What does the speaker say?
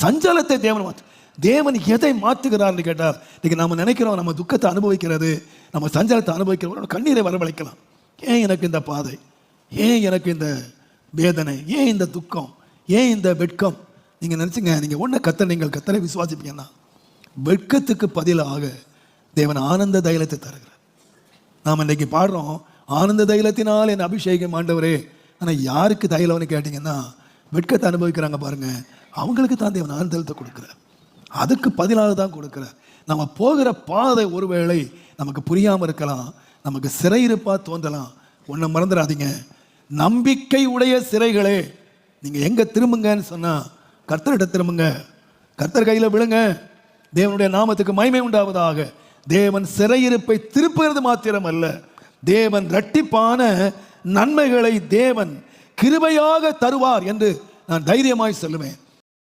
சஞ்சலத்தை தேவன் எதை மாற்றுகிறார்னு கேட்டார். இன்னைக்கு நம்ம நினைக்கிறோம் நம்ம துக்கத்தை அனுபவிக்கிறது, நம்ம சஞ்சலத்தை அனுபவிக்கிறோம், கண்ணீரை வரவழைக்கலாம். ஏன் எனக்கு இந்த பாதை, ஏன் எனக்கு இந்த வேதனை, ஏன் இந்த துக்கம், ஏன் இந்த வெட்கம்? நீங்கள் நினச்சிங்க, நீங்கள் ஒன்று நீங்கள் கத்தரை விசுவாசிப்பீங்கன்னா வெட்கத்துக்கு பதிலாக தேவன் ஆனந்த தைலத்தை தருகிறார். நாம் இன்றைக்கி பாடுறோம், ஆனந்த தைலத்தினால் என் அபிஷேகம் ஆண்டவரே. ஆனால் யாருக்கு தைலம்னு கேட்டிங்கன்னா வெட்கத்தை அனுபவிக்கிறாங்க பாருங்கள், அவங்களுக்கு தான் தேவன் ஆனந்த தைலத்தை கொடுக்குறார். அதுக்கு பதிலாக தான் கொடுக்குறார். நம்ம போகிற பாதை ஒருவேளை நமக்கு புரியாமல் இருக்கலாம், நமக்கு சிறையிருப்பாக தோன்றலாம். ஒன்றை மறந்துடாதீங்க, நம்பிக்கை உடைய சிறைகளே, நீங்கள் எங்கே திரும்புங்கன்னு சொன்னால் கர்த்தரிட திரும்புங்க, கர்த்தர் கையில் விழுங்க. தேவனுடைய நாமத்துக்கு மகிமை உண்டாவதாக. தேவன் சிறையிருப்பை திருப்புகிறது மாத்திரம் அல்ல, தேவன் இரட்டிப்பான நன்மைகளை தேவன் கிருபையாக தருவார் என்று நான் தைரியமாய் சொல்லுவேன்.